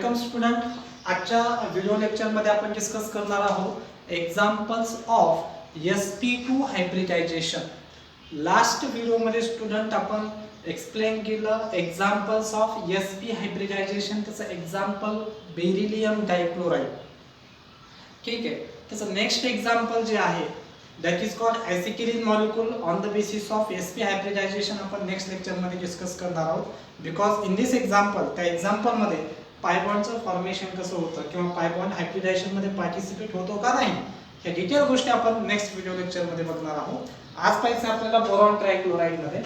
Welcome student. आजच्या video लेक्चरमध्ये आपण डिस्कस करणार आहोत examples of sp2 hybridisation. Last व्हिडिओमध्ये स्टुडंट आपण एक्सप्लेन केलं एक्झाम्पल्स ऑफ sp हायब्रिडायझेशन. त्याचं एक्झाम्पल बेरिलियम डायक्लोराइड. ठीक आहे. त्याचं नेक्स्ट एक्झाम्पल जे आहे that is called acetylene molecule on the basis of sp hybridization. आपण नेक्स्ट लेक्चर मध्ये डिस्कस करणार आहोत. बिकॉज इन दिस एक्झाम्पल त्या एक्झाम्पल मध्ये पाय बॉन्डचं फॉर्मेशन कसं होतं किंवा पाय बॉन्ड हायब्रिडायझेशन मध्ये पार्टिसिपेट होतो का नाही या डिटेल गोष्टी आपण नेक्स्ट व्हिडिओ लेक्चर मध्ये बघणार आहोत. आज पाहिजे आपल्याला बोरॉन ट्रायक्लोराइड मध्ये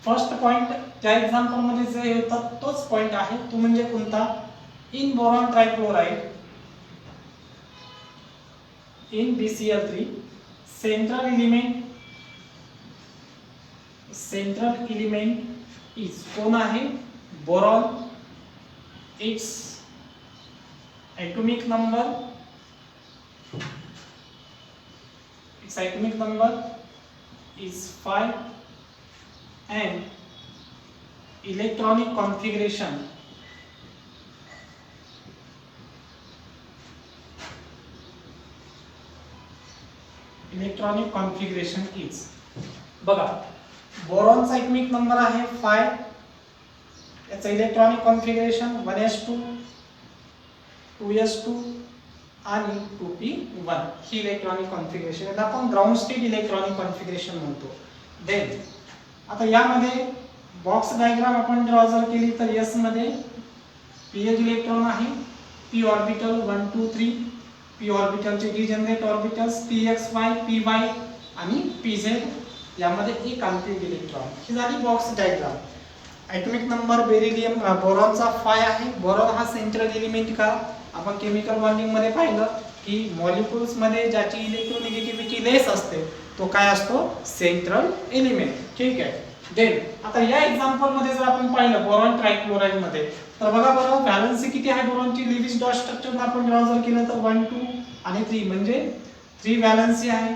फर्स्ट पॉइंट त्या एक्झाम्पल मध्ये जे होता तोच पॉइंट आहे. तो म्हणजे कोणता? In boron trichloride in BCl3 central element is कोण आहे? Boron. its atomic number is 5 and electronic configuration is बघा बोरॉनचा ॲटॉमिक नंबर आहे 5. याचा इलेक्ट्रॉनिक कॉन्फिगरेशन 1s2 2s2 आणि 2p1 ही इलेक्ट्रॉनिक कॉन्फिगरेशन. याला आपण ग्राउंड स्टेट इलेक्ट्रॉनिक कॉन्फिगरेशन म्हणतो. देन आता यामध्ये बॉक्स डायग्राम आपण ड्रॉ जर केली तर s मध्ये ph इलेक्ट्रॉन आहे, p ऑर्बिटल 1 2 3, p ऑर्बिटलचे डिजनरेट ऑर्बिटल्स pxy py आणि pz. यामध्ये एक अनपेड इलेक्ट्रॉन. ही झाली box diagram. Atomic number beryllium बोरॉनचा 5 आहे. बोरॉन हा सेंट्रल एलिमेंट का? आपण केमिकल बॉन्डिंग मध्ये पाहिलं की मॉलिक्युल्स मध्ये ज्याची इलेक्ट्रोनेगेटिव्हिटी लेस असते तो काय असतो? Central element. ठीक आहे. देन आता या एक्झाम्पल मध्ये जर आपण पाहिलं बोरॉन ट्रायक्लोराइड मध्ये तर बघा बरं व्हॅलेन्सी किती आहे बोरॉनची? लेविस डॉट स्ट्रक्चर आपण ड्रॉ जर केलं तर 1 2 आणि 3 म्हणजे 3 व्हॅलेन्सी आहे.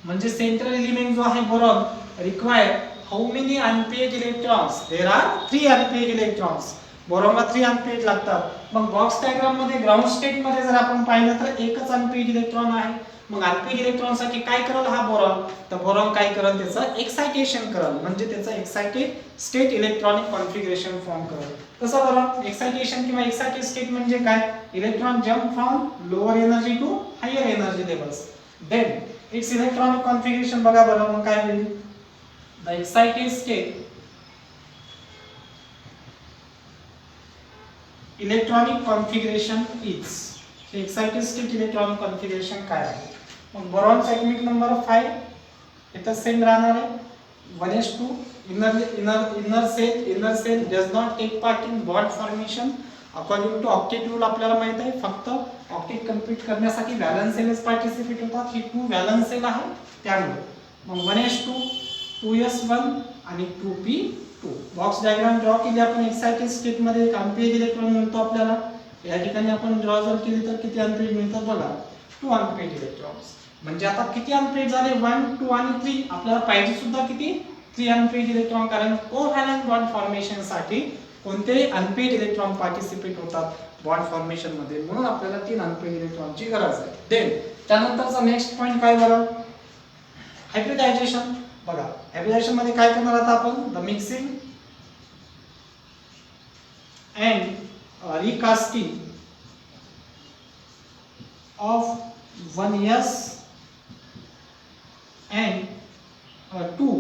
म्हणजे सेंट्रल एलिमेंट जो आहे boron require how many unpaired electrons? There are 3 unpaired electrons. बोरॉनला 3 अनपेड लागतात. मग बॉक्स डायग्राम मध्ये ग्राउंड स्टेट मध्ये जर आपण पाहिलं तर एकच अनपेड इलेक्ट्रॉन आहे. मग अनपेड इलेक्ट्रॉन साठी काय करेल हा बोरॉन? तर बोरॉन काय करेल? त्याचं एक्साइटेशन करेल. म्हणजे त्याचं excited state electronic configuration form करेल. कसं बरं? एक्साइटेशन किंवा एक्साइटेड स्टेट म्हणजे काय? Electron jump from lower energy to higher energy levels. Then its electronic configuration बघा बरं मग काय होईल? The excited state electronic configuration is. Excited state electronic configuration काय आहे? मग बोरॉनचा ॲटॉमिक नंबर 5 इथं सेम राहणार आहे 1s2. inner cell does not take part in bond formation according to octet rule. आपल्याला माहित आहे फक्त ऑक्टेट कंप्लीट करण्यासाठी व्हॅलन्स सेलच पार्टिसिपेट होतात. ही 2 व्हॅलन्स सेल आहे त्यामुळे. मग 1s2 2s1 आणि 2p2. बॉक्स डायग्राम ड्रॉ केली आपण एक्साइटेड स्टेट मध्ये एक अनपेड इलेक्ट्रॉन मिळतो आपल्याला. या ठिकाणी आपण ड्रॉ जर केली तर किती अनपेड मिळतात बघा? 2 अनपेड इलेक्ट्रॉन्स. म्हणजे आता किती अनपेड झाले? 1 2 आणि 3. आपल्याला पाहिजे सुद्धा किती? 3 अनपेड इलेक्ट्रॉन. कारण कोव्हॅलेंट बॉन्ड फॉर्मेशन साठी कोणते अनपेड इलेक्ट्रॉन पार्टिसिपेट होतात बॉन्ड फॉर्मेशन मध्ये, म्हणून आपल्याला 3 अनपेड इलेक्ट्रॉनची गरज आहे. देन त्यानंतरचा नेक्स्ट पॉइंट काय बरं? हायब्रिडायझेशन. बघा हायब्रिडायझेशन मध्ये काय करणार आता आपण? The mixing and recasting of 1s and 2.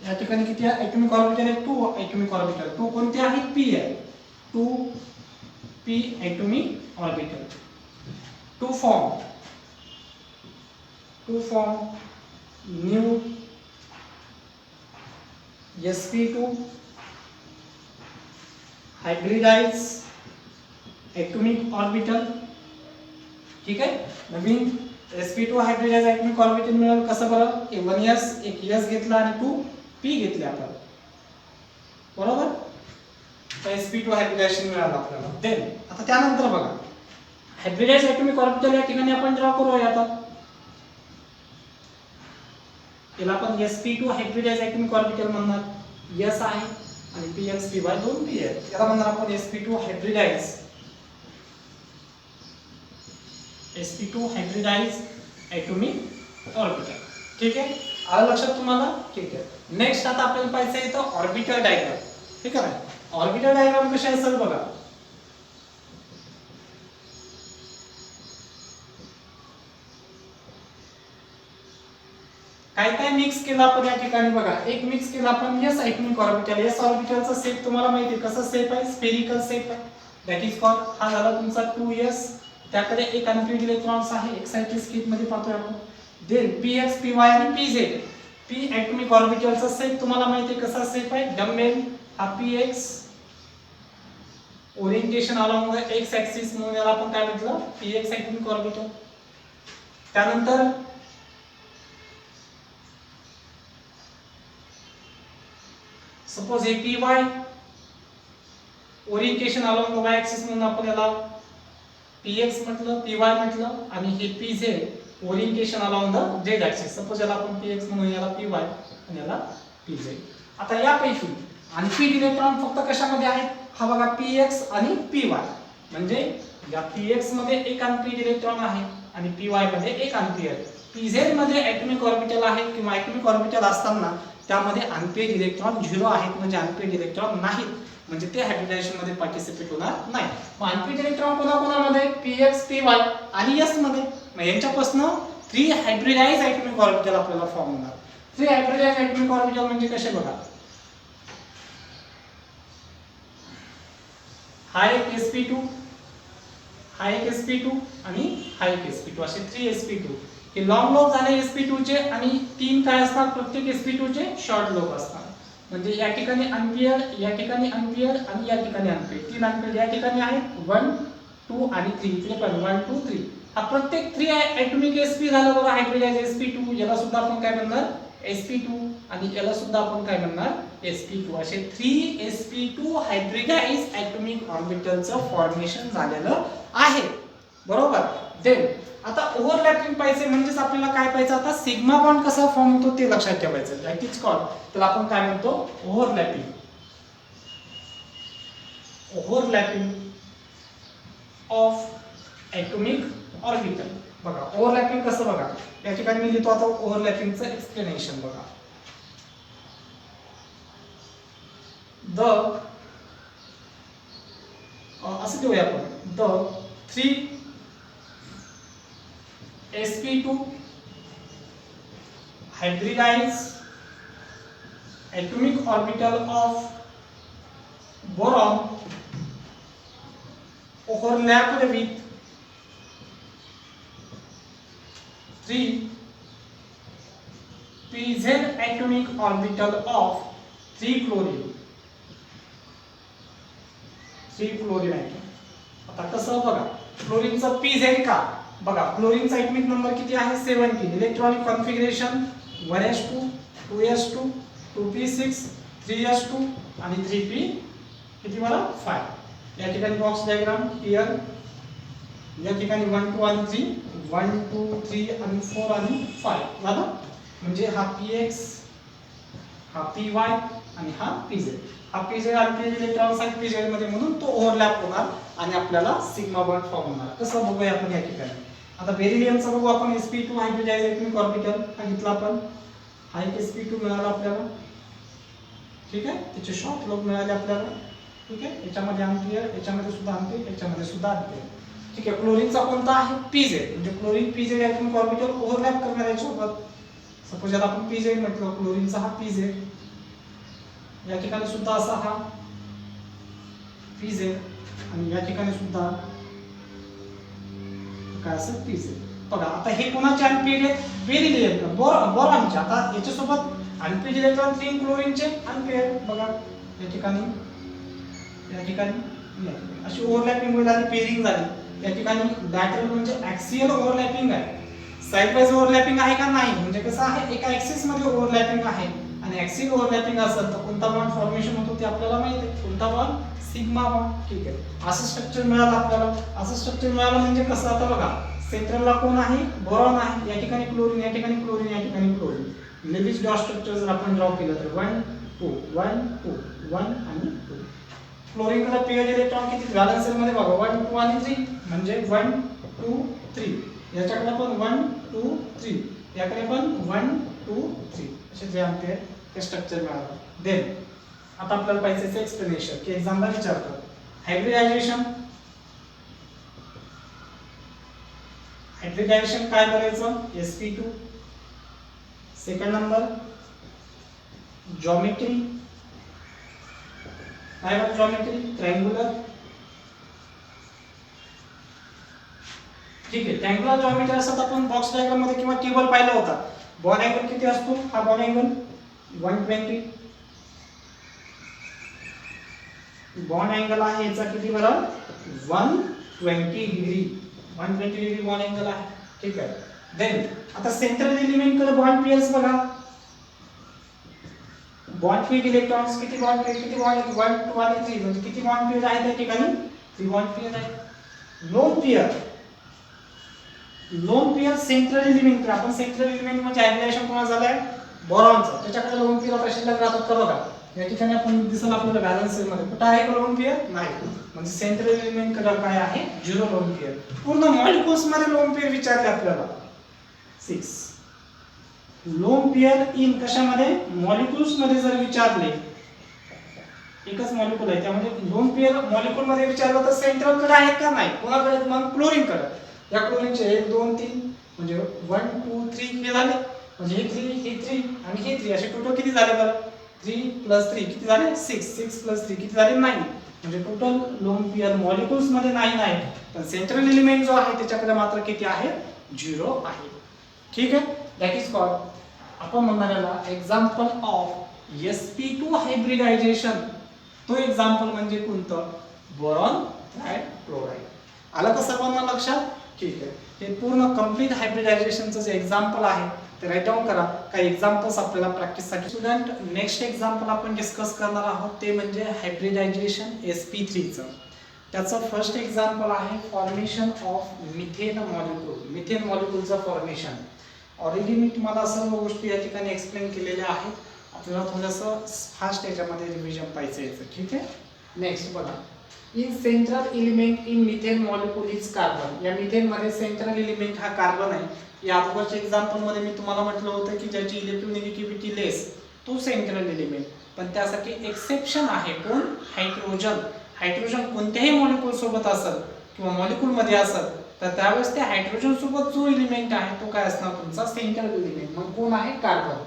या ठिकाणी किती आहे? ॲटॉमिक ऑर्बिटल आहे 2 ॲटॉमिक ऑर्बिटल. 2 कोणते आहेत? p आहे. 2p atomic orbital. to form new sp2 hybridise atomic orbital. ठीक आहे. नवीन sp2 हायब्रिडाइज ॲटॉमिक ऑर्बिटल मिळेल. कसं बरं? 1s एक s घेतला आणि 2p घेतले आपण. बरोबर? तर sp2 हायब्रिडायझेशन मिळालं आपल्याला. देन आता त्यानंतर बघा हायब्रिडाइज ॲटॉमिक ऑर्बिटल या ठिकाणी आपण ड्रॉ करूया. आता याला आपण sp2 हायब्रिडाइज ॲटॉमिक ऑर्बिटल म्हणणार. s आहे आणि px py दोन p आहेत. याला म्हणणार आपण sp2 hybridise sp2 hybridise atomic orbital. ठीक आहे, आलं लक्षात तुम्हाला? ठीक आहे. नेक्स्ट आता आपल्याला पाहायचं आहे इथं ऑर्बिटल डायग्राम. ठीक आहे, ऑर्बिटल डायग्राम कशा आहे सर बघा. काय काय मिक्स केलं आपण या ठिकाणी बघा. एक मिक्स केलं आपण एस ॲटॉमिक ऑर्बिटल. एस ऑर्बिटलचा शेप तुम्हाला माहिती आहे कसा शेप आहे, स्फेरिकल शेप आहे. दॅट इज कॉल्ड, हा झाला तुमचा 2s. त्याकडे एक अनपेड इलेक्ट्रॉन्स आहे, एक्साइटेड स्टेट मध्ये पाहतोय आपण. देन px py आणि pz. p ॲटॉमिक ऑर्बिटलचा शेप तुम्हाला माहिती आहे कसा शेप आहे, डम्बेल. हा px orientation along the x axis म्हणून याला आपण काय म्हटलं, px ॲटॉमिक ऑर्बिटल. त्यानंतर सपोज हे py orientation along the y axis म्हणून आपण याला px म्हटलं, py म्हटलं. आणि हे pz orientation along the z axis. Suppose याला आपण px म्हणून याला py आणि याला pz. आता यापैकी अनपेड इलेक्ट्रॉन फक्त कशामध्ये आहेत, हा बघा px आणि py. म्हणजे या px मध्ये एक अनपेड इलेक्ट्रॉन आहे आणि py मध्ये एक अनपेड. pz मध्ये ॲटॉमिक ऑर्बिटल आहे किंवा ॲटॉमिक ऑर्बिटल असताना त्यामध्ये अनपेड इलेक्ट्रॉन 0 आहेत, म्हणजे अनपेड इलेक्ट्रॉन नाहीत, म्हणजे ते हायब्रिडायझेशन मध्ये पार्टिसिपेट होणार नाही. मग अनपेड इलेक्ट्रॉन कोणाकोणामध्ये, px py आणि s मध्ये. मग यांच्यापासून 3 हायब्रिडाइज ॲटॉमिक ऑर्बिटल आपल्याला फॉर्म होणार. 3 हायब्रिडाइज ॲटॉमिक ऑर्बिटल म्हणजे कसे बघा. हा एक sp2, हा एक sp2 आणि हा एक sp2, असे 3 sp2. हे लॉंग लोब झाले sp2 चे आणि 3 काय असतात, प्रत्येक sp2 चे शॉर्ट लोब असतात. म्हणजे या ठिकाणी अनपेड, या ठिकाणी अनपेड आणि या ठिकाणी अनपेड. 3 अनपेड या ठिकाणी आहेत 1 2 आणि 3. इथे पण 1 2 3. हा प्रत्येक 3 ॲटॉमिक sp झाला बघा, हायब्रिडाइज sp2. याला सुद्धा आपण काय म्हणणार, sp2. आणि याला सुद्धा आपण काय म्हणणार, sp2. असे 3 sp2 हायब्रिडाइज ॲटॉमिक ऑर्बिटलचं फॉर्मेशन झालेलं आहे. बरोबर. देन आता ओव्हरलॅपिंग पाहिजे, म्हणजेच आपल्याला काय पाहिजे, आता सिग्मा बॉन्ड कसा फॉर्म होतो ते लक्षात ठेवायचं. दॅट इज कॉल्ड, त्याला आपण काय म्हणतो, overlapping. Overlapping of atomic orbital. बघा ओव्हरलॅपिंग कसं बघा, या ठिकाणी मी लिहितो आता ओव्हरलॅपिंगचं एक्सप्लेनेशन बघा. असं देऊया आपण, the 3 sp2 hybridized atomic orbital of boron overlapped with 3 pz atomic orbital of 3 chlorine. 3 chlorine atom. आता कसं बघा, क्लोरीनचा pz का बघा, क्लोरीनचा ॲटॉमिक नंबर किती आहे, 17. Electronic configuration 1s2 2s2 2p6 3s2 आणि 3p किती मला 5. या ठिकाणी बॉक्स डायग्राम क्लियर. या ठिकाणी 1 2 आणि 3 1 2 3 आणि 4 आणि 5 झालं. म्हणजे हा px, हा py आणि हा pz. हा pz आणि इलेक्ट्रॉन्स आहेत pz मध्ये, म्हणून तो ओव्हरलॅप होणार आणि आपल्याला सिग्मा बॉन्ड फॉर्म होणार. कसं बघूया आपण या ठिकाणी. आता बेरिलियमचं बघू आपण, sp2 हायब्रिडाइज ॲटॉमिक ऑर्बिटल सांगितलं आपण. हा एक sp2 मिळाला आपल्याला. ठीक आहे, त्याचे शॉर्ट लोब मिळाले आपल्याला. ठीक आहे, याच्यामध्ये अनपेड, याच्यामध्ये सुद्धा अनपेड, याच्यामध्ये सुद्धा अनपेड. ठीक आहे, क्लोरीनचा कोणता आहे, pz. म्हणजे chlorine pz atomic orbital overlap करणार आहे सोबत. सपोज याला आपण pz म्हटलं, क्लोरीनचा हा pz. या ठिकाणी सुद्धा असा हा pz आणि या ठिकाणी सुद्धा काय असं pz. बघा आता हे कोणाचे अनपेड आहेत, बेरिलियम बोरॉनचे. आता याच्यासोबत अनपेड इलेक्ट्रॉन 3 क्लोरीनचे अनपेड. बघा या ठिकाणी, या ठिकाणी अशी ओव्हरलॅपिंग होईल आणि पेरिंग झाली. या ठिकाणी लॅटरल म्हणजे ॲक्सियल ओव्हरलॅपिंग आहे. साइड वाइज ओव्हरलॅपिंग आहे का नाही, म्हणजे कसं आहे, एका ॲक्सिस मध्ये ओव्हरलॅपिंग आहे आणि ॲक्सियल ओव्हरलॅपिंग असेल तर कोणता बॉन्ड फॉर्मेशन होतो ते आपल्याला माहिती आहे. कोणता बॉन्ड, सिग्मा बॉन्ड. ठीक आहे, असं स्ट्रक्चर मिळालं आपल्याला. असं स्ट्रक्चर मिळालं म्हणजे कसं, आता बघा सेंट्रलला कोण आहे, बोरॉन आहे. या ठिकाणी क्लोरीन, या ठिकाणी क्लोरीन, या ठिकाणी क्लोरीन. लेविस डॉट स्ट्रक्चर जर आपण ड्रॉ केलं तर 1 2 1 2 1 आणि 2. क्लोरीनकडे पेअर इलेक्ट्रॉन किती, व्हॅलेन्स मध्ये बघा 1 2 आणि 3, म्हणजे 1 2 3 याच्याकडे पण 1 2 3 याकडे पण 1 2 3 असे जे आमचे हे स्ट्रक्चर मिळालं. देन आता आपल्याला पाहिजे एक्सप्लेनेशन की एक्झामला विचारतात हायब्रिडायझेशन. हायब्रिडायझेशन काय करायचं sp2. Second number geometry. काय बघ जॉमेट्री ट्रायंगुलर. ठीक आहे ट्रायंगुलर जॉमेट्री असतात आपण बॉक्स डायग्राम मध्ये किंवा टेबल पाहिला होता. बॉन अँगल किती असतो हा बॉन अँगल 120. बॉन अँगल आहे याचा किती बरं 120 डिग्री. 120 डिग्री बॉन अँगल आहे. ठीक आहे. देन आता सेंट्रल एलिमेंट कडे बॉन्ड पेयर्स बघा. बॉन्ड पेयर इलेक्ट्रॉन्स किती बॉन्ड पेयर 1 2 आणि 3 म्हणजे किती बॉन्ड पेयर आहेत त्या ठिकाणी 3 बॉन्ड पेयर आहेत. लोन पेयर सेंट्रल एलिमेंट कडे आपण सेंट्रल एलिमेंट म्हणजे हायब्रिडायझेशन कोणाचं झालंय बोरॉनचं. त्याच्याकडे लोन पेयर आता शिल्लक राहतात का बघा. या ठिकाणी आपण दिसेल आपल्याला बॅलन्स मध्ये कुठे आहे का लोन पेयर नाही. म्हणजे सेंट्रल एलिमेंट कडे काय आहे 0 लोन पेयर. पूर्ण मॉलिक्युल्स मध्ये लोन पेयर विचारले आपल्याला 6. लोन पेयर इन कशामध्ये मॉलिक्युल्स मध्ये जर विचारले एकच मॉलिक्यूल आहे त्यामध्ये लोन पेयर मॉलिक्यूल मध्ये विचारलं तर सेंट्रल कडे आहे का नाही कोणाकडे मग क्लोरीन कडे. या क्लोरीनचे 1 2 3 म्हणजे 1 2 3 हे झाले म्हणजे हे 3 हे 3 आणि हे 3 असे टोटल किती झाले बरं 3 + 3 किती झाले 6 6 + 3 किती झाले 9. म्हणजे टोटल लोन पेयर मॉलिक्युल्स मध्ये 9 आहे पण सेंट्रल एलिमेंट जो आहे त्याच्याकडे मात्र किती आहे 0 आहे. ठीक आहे. दॅट इज कॉल्ड आपण म्हणणार याला एक्झाम्पल ऑफ sp2 हायब्रिडायझेशन. तो एक्झाम्पल म्हणजे कोणतं बोरॉन ट्रायक्लोराइड. आलं का सर्वांना लक्षात. ठीक आहे. हे पूर्ण कंप्लीट हायब्रिडायझेशनचं जे एक्झाम्पल आहे ते राईट डाऊन करा. काही एक्झाम्पल्स आपल्याला प्रॅक्टिससाठी. स्टुडंट नेक्स्ट एक्झाम्पल आपण डिस्कस करणार आहोत ते म्हणजे हायब्रिडायझेशन sp3 चं. त्याचं फर्स्ट एक्झाम्पल आहे formation of methane molecule. Methane मॉलिक्यूलचं फॉर्मेशन. ऑलरेडी मी तुम्हाला सर्व गोष्टी या ठिकाणी एक्सप्लेन केलेल्या आहेत. आपल्याला थोडंसं फास्ट याच्यामध्ये रिव्हिजन पाहिजे याचं. ठीक आहे. नेक्स्ट बघा in central element in methane molecule is carbon. या मिथेन मध्ये सेंट्रल एलिमेंट हा कार्बन आहे. या अगोदरच्या एक्झाम्पल मध्ये मी तुम्हाला म्हटलं होतं की ज्याची इलेक्ट्रोनेगेटिव्हिटी लेस तो सेंट्रल एलिमेंट. पण त्यासाठी एक्सेप्शन आहे कोण हायड्रोजन. हायड्रोजन कोणत्याही मॉलिक्यूल सोबत असेल किंवा मॉलिक्यूल मध्ये असेल तर त्यावेळेस त्या हायड्रोजन सोबत जो एलिमेंट आहे तो काय असणार तुमचा सेंट्रल एलिमेंट. मग कोण आहे कार्बन.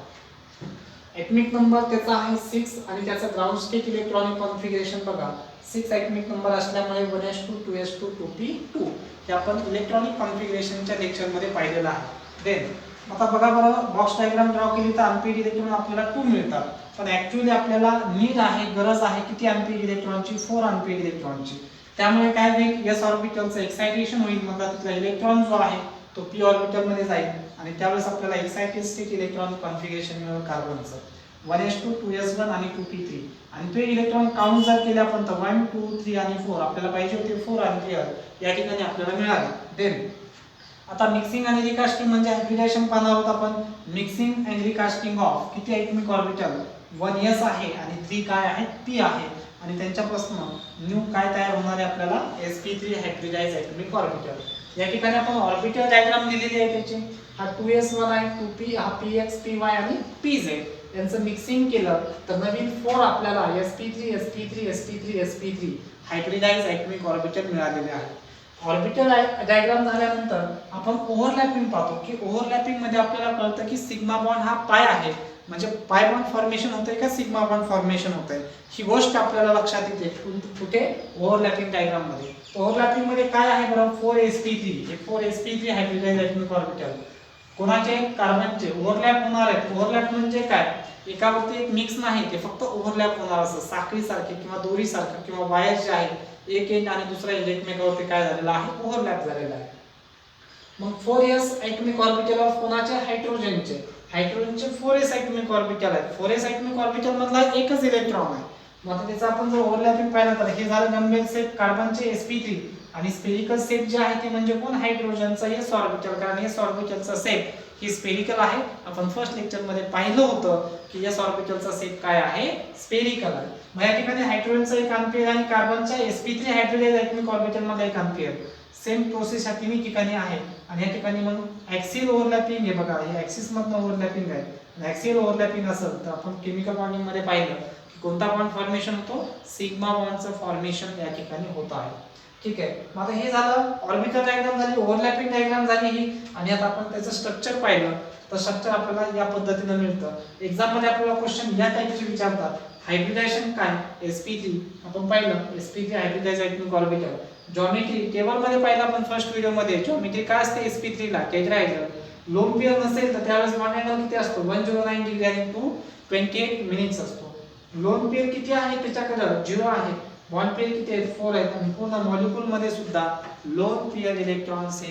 ऍटॉमिक नंबर त्याचा आहे 6 आणि त्याचा ग्राउंड स्टेट इलेक्ट्रॉनिक कॉन्फिगरेशन बघा 6 ऍटॉमिक नंबर असल्यामुळे 1s2 2s2 2p2 हे आपण इलेक्ट्रॉनिक कॉन्फिगरेशनच्या लेक्चर मध्ये पाहिलेलं आहे. देन आता बघा बरं बॉक्स डायग्राम ड्रॉ केली तर अनपेड इलेक्ट्रॉन आपल्याला 2 मिळतात. पण ऍक्च्युअली आपल्याला नीड आहे गरज आहे किती अनपेड इलेक्ट्रॉनची 4 अनपेड इलेक्ट्रॉनची. त्यामुळे काय होईल s ऑर्बिटलचं एक्साइटेशन होईल. मग तिथला इलेक्ट्रॉन जो आहे तो p ऑर्बिटल मध्ये जाईल आणि त्यावेळेस आपल्याला एक्साइटेड स्टेट इलेक्ट्रॉनिक कॉन्फिगरेशन मिळेल कार्बनचं 1s2 2s1 आणि 2p3. आणि ते इलेक्ट्रॉन काउंट जर केले आपण तर 1 2 3 आणि 4 आपल्याला पाहिजे होते 4 आणि 3 या ठिकाणी आपल्याला मिळाले. देन आता मिक्सिंग आणि रिकास्टिंग म्हणजे हायब्रिडायझेशन पाहणार आहोत आपण. मिक्सिंग अँड रिकास्टिंग ऑफ किती ऍटॉमिक ऑर्बिटल 1s आहे आणि 3 काय आहे p आहे आणि त्यांच्यापासून न्यू काय तयार होणार आहे आपल्याला sp3 हायब्रिडाइज्ड ऍटॉमिक ऑर्बिटल. या ठिकाणी आपण ऑर्बिटल डायग्राम दिलेली आहे त्याची. हा 2s1 आहे 2p हा px py आणि pz यांचं मिक्सिंग केलं तर नवीन 4 आपल्याला sp3 sp3 sp3 sp3 hybridised atomic orbital मिळालेले आहे. ऑर्बिटल डायग्राम झाल्यानंतर आपण ओव्हरलॅपिंग पाहतो की ओव्हरलॅपिंग मध्ये आपल्याला कळतं की सिग्मा बॉन्ड हा पाय आहे. म्हणजे पाय बॉन्ड फॉर्मेशन होतंय का सिग्मा बॉन्ड फॉर्मेशन होतंय ही गोष्ट आपल्याला लक्षात येते कुठे ओव्हरलॅपिंग डायग्राम मध्ये. ओव्हरलॅपिंग मध्ये काय आहे बरं 4sp3 हे 4sp3 हायब्रिडाइज्ड ऍटॉमिक ऑर्बिटल कोणाचे कार्बनचे ओव्हरलॅप होणार आहेत. ओव्हरलॅप म्हणजे काय एकावरती एक मिक्स नाही ते फक्त ओव्हरलॅप होणार असं साखळी सारखे किंवा दोरी सारखं किंवा वायर जे आहे एक एंड आणि दुसरा एंड एकमेकावरती काय झालेला आहे ओव्हरलॅप झालेला आहे. मग 4s ऍटॉमिक ऑर्बिटल ऑफ कोणाचे हायड्रोजनचे 4s ऍटॉमिक ऑर्बिटल आहेत. 4s ऍटॉमिक ऑर्बिटल मधला एकच इलेक्ट्रॉन आहे. मग त्याचा आपण जर ओव्हरलॅपिंग पाहिलं तर हे झालं नंबर सेट कार्बनचे sp3 आणि स्पेरिकल सेट जे आहे ते म्हणजे कोण हायड्रोजनचा s ऑर्बिटल. कारण s ऑर्बिटलचा सेट ही स्पेरिकल आहे. आपण फर्स्ट लेक्चर मध्ये पाहिलं होतं की s ऑर्बिटलचा सेट काय आहे स्पेरिकल आहे. मग या ठिकाणी हायड्रोजनचा एक अनपेअर आणि कार्बनच्या sp3 हायब्रिडाइज्ड ऍटॉमिक ऑर्बिटल मध्ये एक अनपेअर. सेम प्रोसेस या तिन्ही ठिकाणी आहे आणि या ठिकाणी मग ऍक्सियल ओव्हरलॅपिंग हे बघा, हे ऍक्सिस मधनं ओव्हरलॅपिंग आहे. ऍक्सियल ओव्हरलॅपिंग असेल तर आपण केमिकल बॉन्डिंग मध्ये पाहिलं की कोणता बॉन्ड फॉर्मेशन होतो, सिग्मा बॉन्डचं फॉर्मेशन या ठिकाणी होत आहे. ठीक आहे. मग आता हे झालं ऑर्बिटल डायग्राम झाली, ओव्हरलॅपिंग डायग्राम झाली ही. आणि आता आपण त्याचं स्ट्रक्चर पाहिलं तर स्ट्रक्चर आपल्याला या पद्धतीने मिळतं. एक्झाम मध्ये आपल्याला क्वेश्चन या टाइपचे विचारतात. हायब्रिडायझेशन काय, sp3 आपण पाहिलं, sp3 hybridisation orbital. Geometry table मध्ये पाहिलं आपण फर्स्ट व्हिडिओ मध्ये, जॉमेट्री काय असते sp3 ला, टेट्राहेड्रल. लोन पेअर नसेल तर त्यावेळेस बॉन्ड अँगल किती असतो, 109 डिग्री आणि 228 मिनिट्स असतो. लोन पेअर किती आहे त्याच्याकडे 0 आहे. बॉन्ड पेअर किती आहेत, 4 आहेत. आणि पूर्ण मॉलिक्यूल मध्ये सुद्धा लोन पेअर इलेक्ट्रॉन्स